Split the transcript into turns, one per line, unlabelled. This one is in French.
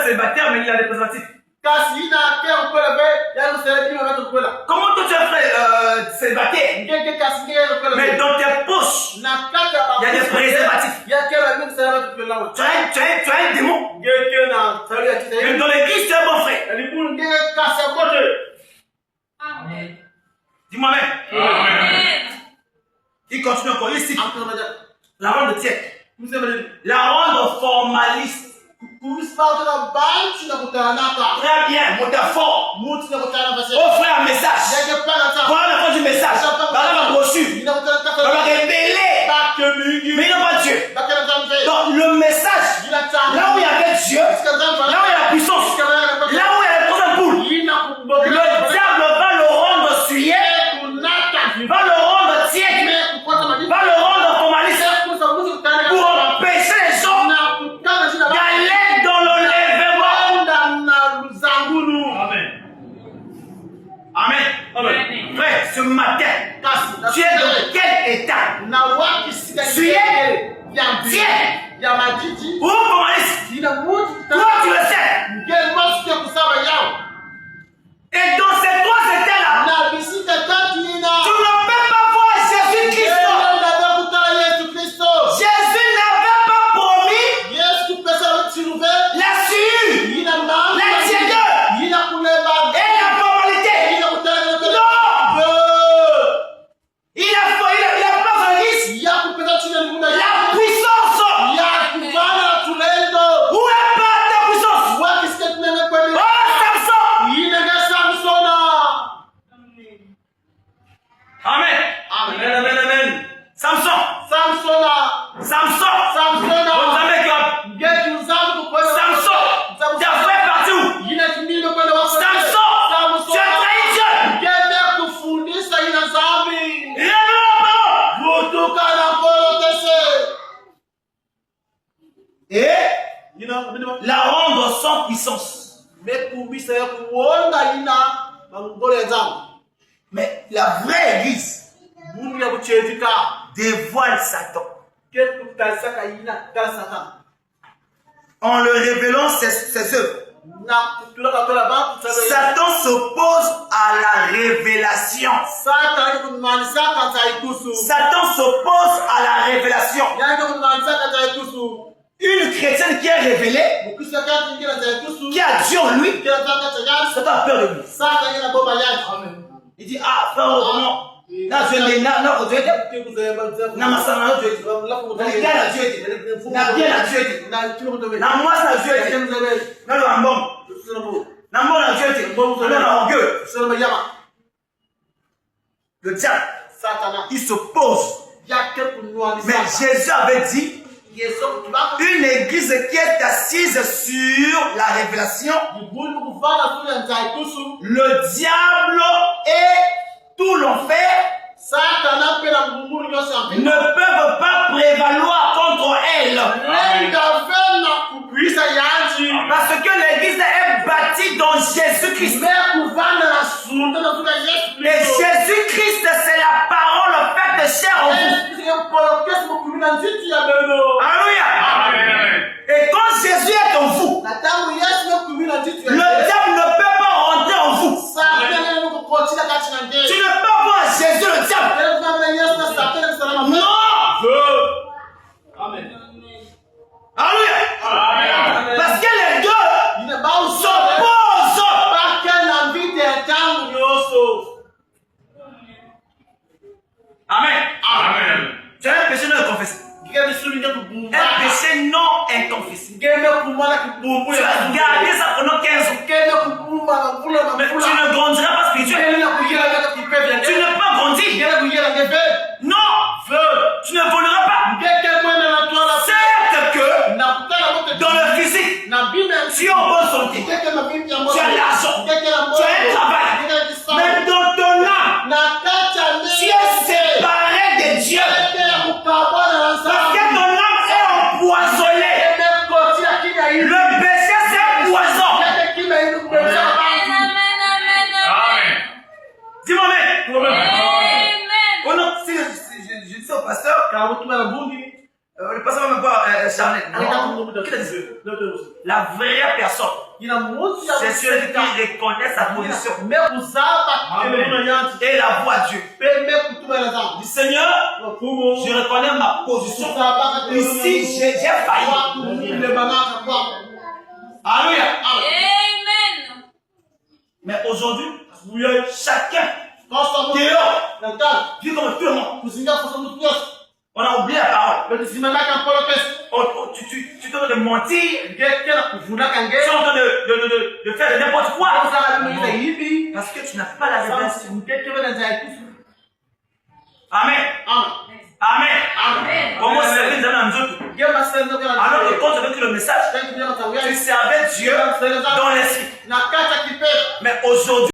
frère célibataire, mais il a des préservatifs. Comment toi tu es frère célibataire, mais dans tes poches, il y a des préservatifs. Tu as un démon. Mais dans l'église, tu es un bon frère.
Amen.
Dis-moi même.
Amen.
Il continue encore ici. La rendre tiède. La rendre formaliste. Très bien, mon fort. Oh frère, un message. Voilà le fond du message. Voilà la brochure. On va révéler. Mais il n'a pas Dieu. Donc le message, là où il y avait Dieu, là où il y a la puissance, là où il y a la grosse boule, le diable va le rendre suyé, va le rendre tiède, va le rendre formaliste pour empêcher les gens d'aller dans l'enlèvement. Amen. Amen. Frère, ce matin, tu es dans quel état? Tu es tiède ou formaliste? Toi, tu le sais. Et dans ces trois états-là, tu ne peux pas voir Jésus-Christ. Jésus n'avait pas promis la suie, la tiédeur et la formalité. Non! Il a pas dans l'église la puissance. Où est ta puissance? Oh, Amen. Amen, amen, amen. Samson. Bonne jamais comme. Samson. Tu as fait partie où? Samson. Tu as trahi Dieu. Et la rendre sans puissance. Mais la vraie église dévoile Satan. En le révélant ses œuvres. Satan s'oppose à la révélation. Satan s'oppose à la révélation. Une chrétienne qui est révélée, qui a Dieu en lui, Satan a peur de lui. Il dit, ah, frère, vraiment. Na Dieu dit, na Dieu dit, na masana Dieu dit, na bien la Dieu dit, na bien la Dieu dit, na moi ça Dieu dit, na le ambon, na moi la Dieu dit, na le orgueil. Le diable, il s'oppose. Mais Jésus avait dit, une église qui est assise sur la révélation, le diable et tout l'enfer ne peuvent pas prévaloir contre elle. Parce que l'église est bâtie dans Jésus-Christ. Et Jésus-Christ, c'est la parole faite chair en vous. Alléluia. Et quand Jésus est en vous, le diable ne peut pas rentrer en vous. Tu ne peux pas voir Jésus le diable. Non. Amen. Alléluia. Parce que les deux s'opposent. Amen. Amen. Tu as un péché non confessé. Un péché non inconfessé. Tu as gardé ça pendant 15 ans. Mais tu ne grandiras pas spirituellement. Tu ne peux pas grandir. Non. Tu ne voleras pas. Certes que dans le physique, tu es en bonne santé. Tu as l'argent. Tu as un travail. Mais dans ton âme, tu es séparé de Dieu. Parce que ton âme est empoisonnée. Le péché, c'est un poison. Dis-moi, oh non, si je dis au pasteur, le pasteur va me voir charnel. Qui t'a dit ça? La vraie personne, c'est celui qui reconnaît sa position et la voix à Dieu. Dis Seigneur, je reconnais ma position. Ici, j'ai failli. Alléluia.
Amen.
Mais aujourd'hui, chacun dehors vit comme tout le monde. On a oublié la parole. Tu es en train de mentir. Tu es en train de faire n'importe quoi. Parce que tu n'as pas la révélation. Amen.
Amen.
Comment servir les amis en autres? Alors que quand tu avais le message, tu servais Dieu dans l'esprit. Mais aujourd'hui,